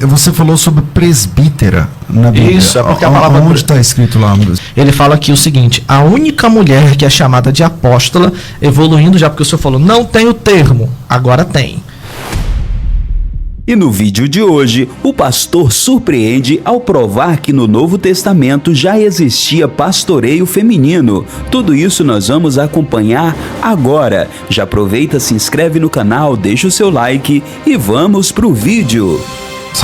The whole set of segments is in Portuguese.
Você falou sobre presbítera na Bíblia. Isso, é porque a palavra... Onde está escrito lá? Ele fala aqui o seguinte: a única mulher que é chamada de apóstola, evoluindo já, porque o senhor falou, não tem o termo, agora tem. E no vídeo de hoje, o pastor surpreende ao provar que no Novo Testamento já existia pastoreio feminino. Tudo isso nós vamos acompanhar agora. Já aproveita, se inscreve no canal, deixa o seu like e vamos pro vídeo.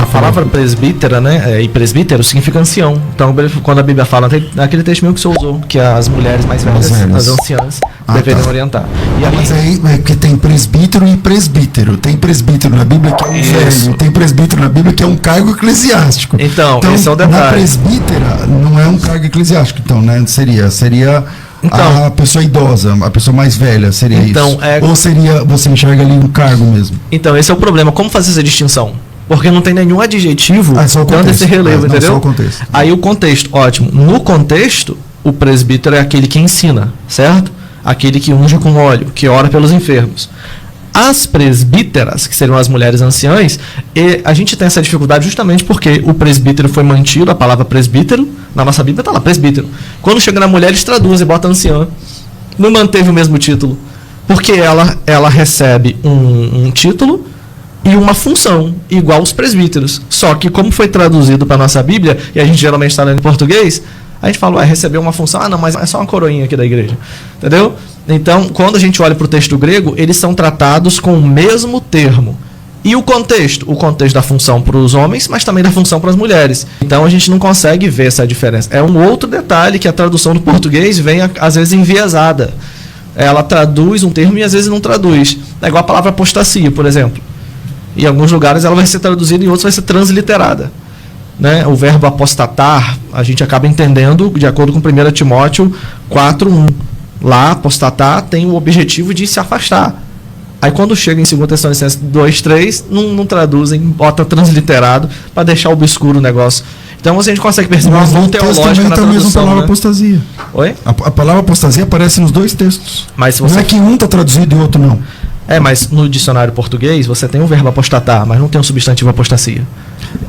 A palavra presbítera, né, e presbítero significa ancião. Então, quando a Bíblia fala, naquele texto mesmo que você usou, que as mulheres mais velhas, as anciãs, deveriam orientar. E aí, mas aí é que tem presbítero e presbítero. Tem presbítero na Bíblia que é um velho, tem presbítero na Bíblia que é um cargo eclesiástico. Então esse é o detalhe. Na presbítera não é um cargo eclesiástico, então, né? Seria a pessoa idosa, a pessoa mais velha, seria isso. Ou seria, você enxerga ali um cargo mesmo? Então, esse é o problema. Como fazer essa distinção? Porque não tem nenhum adjetivo dando esse relevo, entendeu? Só o contexto. Aí o contexto, ótimo. No contexto, o presbítero é aquele que ensina, certo? Aquele que unge com óleo, que ora pelos enfermos. As presbíteras, que seriam as mulheres anciãs, a gente tem essa dificuldade justamente porque o presbítero foi mantido, a palavra presbítero, na nossa Bíblia está lá, presbítero. Quando chega na mulher, eles traduzem e botam anciã. Não manteve o mesmo título. Porque ela recebe um título e uma função, igual os presbíteros. Só que como foi traduzido para a nossa Bíblia, e a gente geralmente está lendo em português, a gente fala, recebeu uma função, não, mas é só uma coroinha aqui da igreja. Entendeu? Então, quando a gente olha para o texto grego, eles são tratados com o mesmo termo. E o contexto? O contexto da função para os homens, mas também da função para as mulheres. Então, a gente não consegue ver essa diferença. É um outro detalhe que a tradução do português vem, às vezes, enviesada. Ela traduz um termo e, às vezes, não traduz. É igual a palavra apostasia, por exemplo. Em alguns lugares ela vai ser traduzida, em outros vai ser transliterada. Né? O verbo apostatar, a gente acaba entendendo de acordo com 1 Timóteo 4:1. Lá, apostatar tem o objetivo de se afastar. Aí quando chega em 2 Tessalonicenses 2:3, não traduzem, bota transliterado para deixar obscuro o negócio. Então a gente consegue perceber uma vão teológica na tradução. A palavra apostasia. Oi? A palavra apostasia aparece nos dois textos. Mas se você... Não é que um está traduzido e o outro não. Mas no dicionário português você tem o verbo apostatar, mas não tem o substantivo apostasia.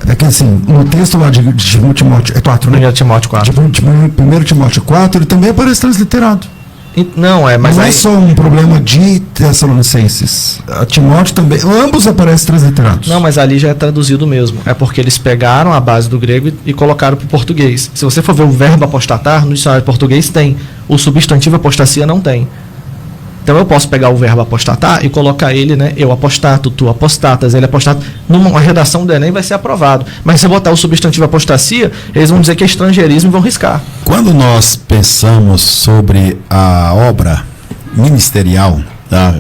É que assim, no texto lá de Timóteo, 4, né? 1 Timóteo 4. 1 Timóteo 4, ele também aparece transliterado. Não, mas não aí... é só um problema de Tessalonicenses. A Timóteo também, ambos aparecem transliterados. Não, mas ali já é traduzido mesmo. É porque eles pegaram a base do grego e colocaram para o português. Se você for ver o verbo apostatar, no dicionário português tem. O substantivo apostasia não tem. Então eu posso pegar o verbo apostatar e colocar ele, né? Eu apostato, tu apostatas, ele apostata. Numa redação do Enem vai ser aprovado. Mas se eu botar o substantivo apostasia, eles vão dizer que é estrangeirismo e vão riscar. Quando nós pensamos sobre a obra ministerial, tá?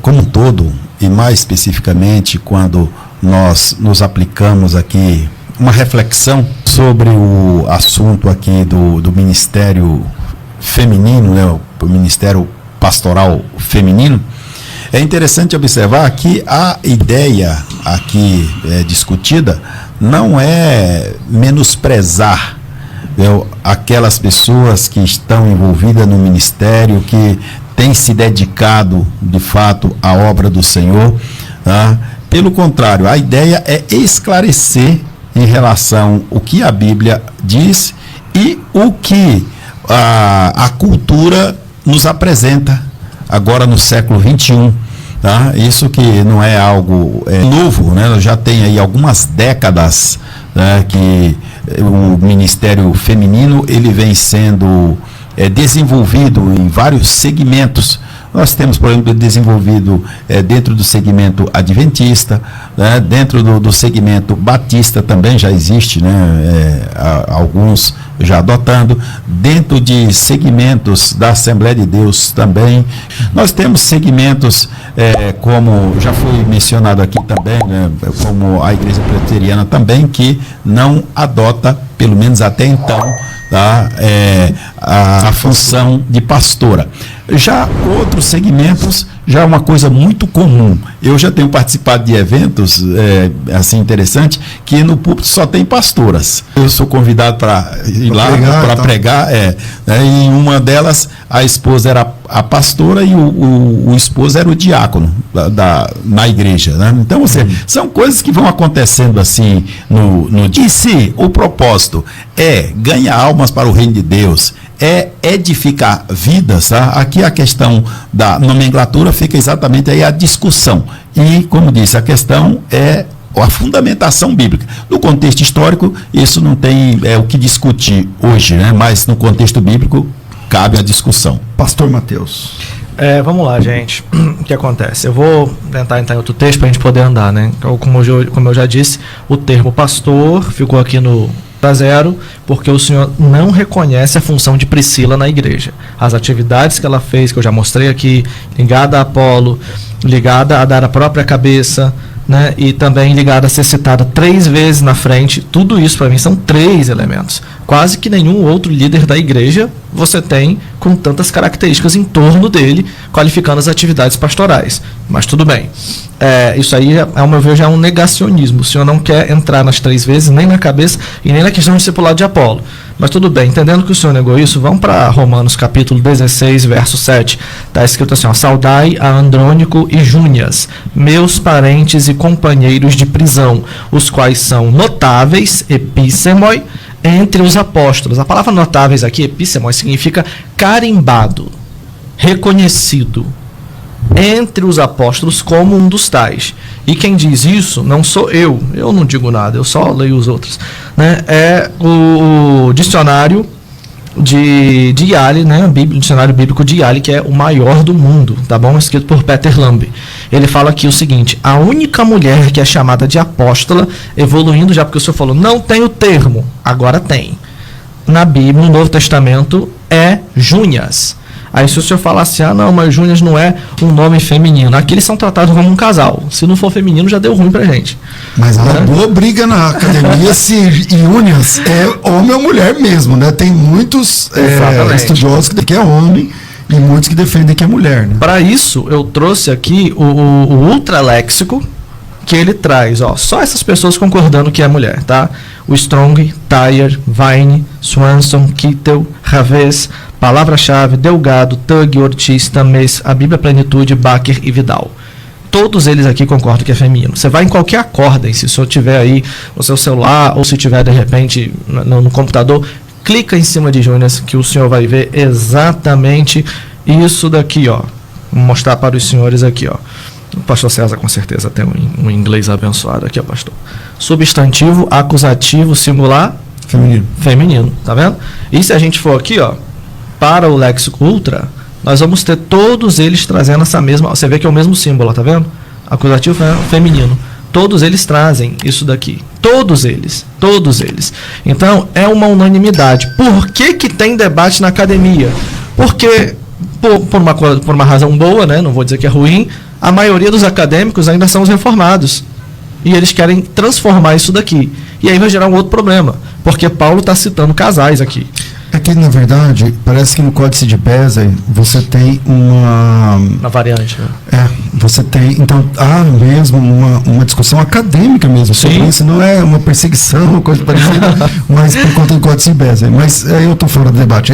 Como um todo, e mais especificamente quando nós nos aplicamos aqui uma reflexão sobre o assunto aqui do ministério feminino, né? O ministério pastoral feminino, é interessante observar que a ideia aqui discutida não é menosprezar aquelas pessoas que estão envolvidas no ministério, que têm se dedicado de fato à obra do Senhor, tá? Pelo contrário, a ideia é esclarecer em relação ao que a Bíblia diz e o que a cultura nos apresenta agora no século XXI. Tá? Isso que não é algo novo, né? Já tem aí algumas décadas, né, que o ministério feminino ele vem sendo desenvolvido em vários segmentos. Nós temos, por exemplo, desenvolvido dentro do segmento adventista, né, dentro do segmento batista também já existe, né, alguns já adotando, dentro de segmentos da Assembleia de Deus também. Nós temos segmentos, como já foi mencionado aqui também, né, como a Igreja Presbiteriana também, que não adota, pelo menos até então, tá, a função de pastora. Já outros segmentos já é uma coisa muito comum. Eu já tenho participado de eventos assim interessante, que no púlpito só tem pastoras. Eu sou convidado para ir lá para pregar, e uma delas, a esposa era a pastora e o esposo era o diácono na igreja, né? Então, são coisas que vão acontecendo assim no dia. E se o propósito é ganhar almas para o reino de Deus, é edificar vidas, tá? Aqui a questão da nomenclatura fica exatamente aí a discussão. E, como disse, a questão é a fundamentação bíblica. No contexto histórico, isso não tem o que discutir hoje, né? Mas no contexto bíblico, cabe a discussão. Pastor Mateus. Vamos lá, gente. O que acontece? Eu vou tentar entrar em outro texto para a gente poder andar, né? Como eu já disse, o termo pastor ficou aqui no zero, porque o Senhor não reconhece a função de Priscila na igreja. As atividades que ela fez, que eu já mostrei aqui, ligada a Apolo, ligada a dar a própria cabeça, né, e também ligada a ser citada 3 vezes na frente, tudo isso para mim são 3 elementos. Quase que nenhum outro líder da igreja você tem com tantas características em torno dele, qualificando as atividades pastorais. Mas tudo bem. Isso aí, ao meu ver, já é um negacionismo. O Senhor não quer entrar nas 3 vezes, nem na cabeça e nem na questão do discipulado de Apolo. Mas tudo bem, entendendo que o Senhor negou isso, vamos para Romanos capítulo 16, verso 7. Está escrito assim, saudai a Andrônico e Júnias, meus parentes e companheiros de prisão, os quais são notáveis, epísemoi, entre os apóstolos. A palavra notáveis aqui, epísemoi, significa carimbado, reconhecido entre os apóstolos como um dos tais. E quem diz isso não sou eu não digo nada, eu só leio os outros, né? É o dicionário de Yale, né? O dicionário bíblico de Yale, que é o maior do mundo, tá bom? Escrito por Peter Lamb. Ele fala aqui o seguinte: a única mulher que é chamada de apóstola, evoluindo já porque o senhor falou, não tem o termo, agora tem. Na Bíblia, no Novo Testamento, é Júnias. Aí se o senhor falar assim, não, mas Júnias não é um nome feminino. Aqui eles são tratados como um casal. Se não for feminino, já deu ruim pra gente. Mas a boa briga na academia se Júnias é homem ou mulher mesmo, né? Tem muitos estudiosos que é homem e muitos que defendem que é mulher, né? Para isso, eu trouxe aqui o ultraléxico, que ele traz, só essas pessoas concordando que é mulher, tá? O Strong, Thayer, Vine, Swanson, Kittel, Ravés, Palavra-chave, Delgado, Tug, Ortiz, Tamés, a Bíblia Plenitude, Baker e Vidal. Todos eles aqui concordam que é feminino. Você vai em qualquer acórdão, se o senhor tiver aí no seu celular ou se tiver de repente no computador, clica em cima de Júnias que o senhor vai ver exatamente isso daqui, ó. Vou mostrar para os senhores aqui, ó. O pastor César com certeza tem um inglês abençoado aqui, ó, pastor. Substantivo, acusativo, singular, feminino, tá vendo? E se a gente for aqui, ó, para o léxico ultra, nós vamos ter todos eles trazendo essa mesma, você vê que é o mesmo símbolo, tá vendo? Acusativo, feminino. Todos eles trazem isso daqui. Todos eles. Então, é uma unanimidade. Por que tem debate na academia? Porque, por uma razão boa, né? Não vou dizer que é ruim, a maioria dos acadêmicos ainda são os reformados. E eles querem transformar isso daqui. E aí vai gerar um outro problema, porque Paulo está citando casais aqui. É que, na verdade, parece que no Códice de Bezer você tem uma variante. Né? Você tem, então, há mesmo uma discussão acadêmica mesmo sobre isso, não é uma perseguição, coisa parecida, mas por conta do Códice de Bezer. Mas eu estou fora do debate,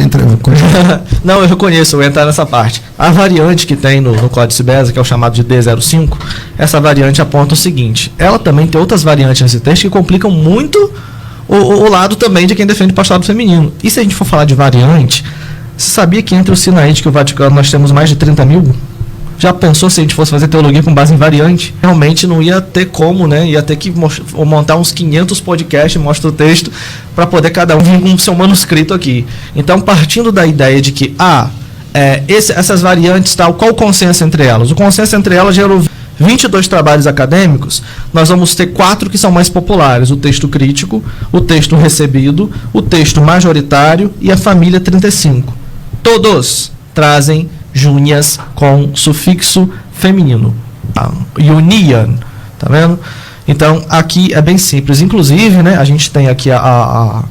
Não, eu reconheço, eu vou entrar nessa parte. A variante que tem no Códice de Bezer, que é o chamado de D05, essa variante aponta o seguinte: ela também tem outras variantes nesse texto que complicam muito o lado também de quem defende o pastorado feminino. E se a gente for falar de variante, você sabia que entre o Sinaítico e o Vaticano nós temos mais de 30 mil? Já pensou se a gente fosse fazer teologia com base em variante? Realmente não ia ter como, né? Ia ter que montar uns 500 podcasts, mostra o texto, para poder cada um vir com o seu manuscrito aqui. Então, partindo da ideia de que essas variantes, qual o consenso entre elas? O consenso entre elas gerou 22 trabalhos acadêmicos. Nós vamos ter 4 que são mais populares: o texto crítico, o texto recebido, o texto majoritário e a família 35. Todos trazem Júnias com sufixo feminino. Union, tá vendo? Então, aqui é bem simples. Inclusive, né, a gente tem aqui a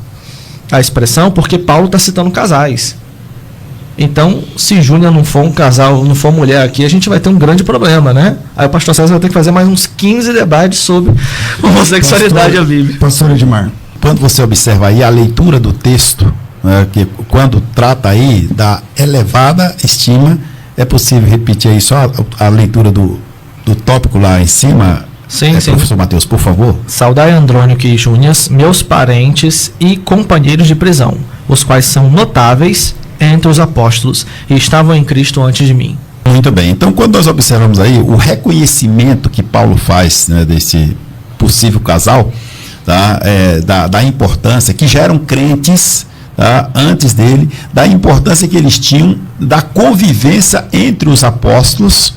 expressão porque Paulo está citando casais. Então, se Júnior não for um casal, não for mulher aqui, a gente vai ter um grande problema, né? Aí o pastor César vai ter que fazer mais uns 15 debates sobre homossexualidade e a Bíblia. Pastor Edmar, quando você observa aí a leitura do texto, né, que quando trata aí da elevada estima, é possível repetir aí só a leitura do tópico lá em cima? Sim, sim. Professor Mateus, por favor. Saudai Andrônico e Júnias, meus parentes e companheiros de prisão, os quais são notáveis entre os apóstolos e estavam em Cristo antes de mim. Muito bem. Então, quando nós observamos aí o reconhecimento que Paulo faz, né, desse possível casal, tá, da importância, que já eram crentes, tá, antes dele, da importância que eles tinham da convivência entre os apóstolos,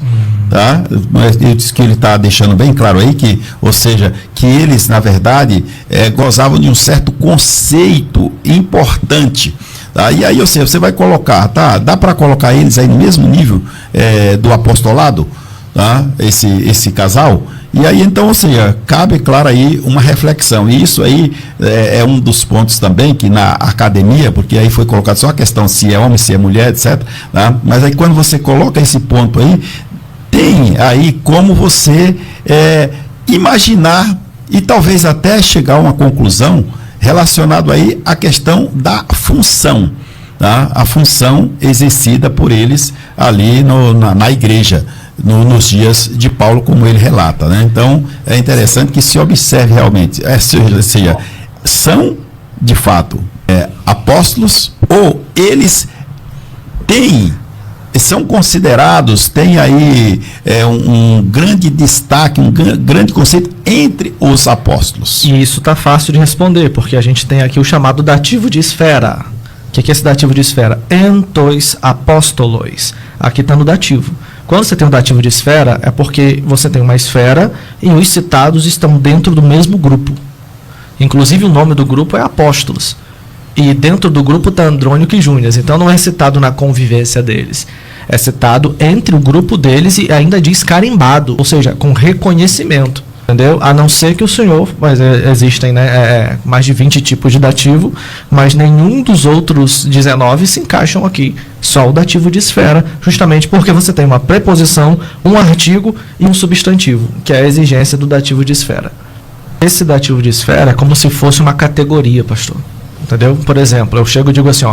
tá? Eu disse que ele está deixando bem claro aí que, ou seja, que eles, na verdade, gozavam de um certo conceito importante. Tá? E aí, ou seja, você vai colocar, tá? Dá para colocar eles aí no mesmo nível do apostolado, tá? Esse casal. E aí, então, ou seja, cabe, claro, aí uma reflexão. E isso aí é um dos pontos também que na academia, porque aí foi colocado só a questão se é homem, se é mulher, etc. Tá? Mas aí quando você coloca esse ponto aí, tem aí como você imaginar e talvez até chegar a uma conclusão relacionado aí à questão da função, tá? A função exercida por eles ali na igreja, nos dias de Paulo, como ele relata, né? Então, é interessante que se observe realmente, seja, são, de fato, apóstolos, ou eles são considerados, tem aí um grande destaque, um grande conceito entre os apóstolos. E isso está fácil de responder, porque a gente tem aqui o chamado dativo de esfera. O que é esse dativo de esfera? Entois apóstolos. Aqui está no dativo. Quando você tem um dativo de esfera, é porque você tem uma esfera e os citados estão dentro do mesmo grupo. Inclusive o nome do grupo é apóstolos. E dentro do grupo está Andrônico e Júnias. Então não é citado na convivência deles. É citado entre o grupo deles e ainda diz carimbado, ou seja, com reconhecimento. Entendeu? A não ser que o senhor, mas existem, né, mais de 20 tipos de dativo, mas nenhum dos outros 19 se encaixam aqui. Só o dativo de esfera, justamente porque você tem uma preposição, um artigo e um substantivo, que é a exigência do dativo de esfera. Esse dativo de esfera é como se fosse uma categoria, pastor. Entendeu? Por exemplo, eu chego e digo assim,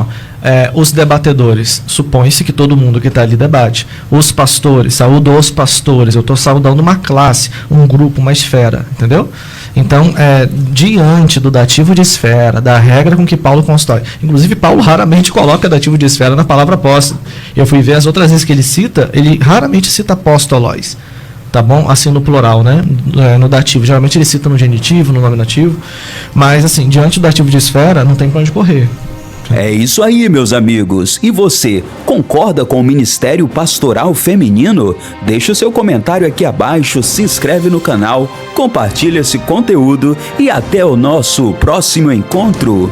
os debatedores, supõe-se que todo mundo que está ali debate. Os pastores, saúdo os pastores, eu estou saudando uma classe, um grupo, uma esfera, entendeu? Então, diante do dativo de esfera, da regra com que Paulo constrói, inclusive Paulo raramente coloca dativo de esfera na palavra apóstolo. Eu fui ver as outras vezes que ele cita, ele raramente cita apóstolos. Tá bom? Assim no plural, né? No dativo. Geralmente ele cita no genitivo, no nominativo. Mas, assim, diante do dativo de esfera, não tem pra onde correr. É isso aí, meus amigos. E você, concorda com o Ministério Pastoral Feminino? Deixe o seu comentário aqui abaixo, se inscreve no canal, compartilha esse conteúdo e até o nosso próximo encontro.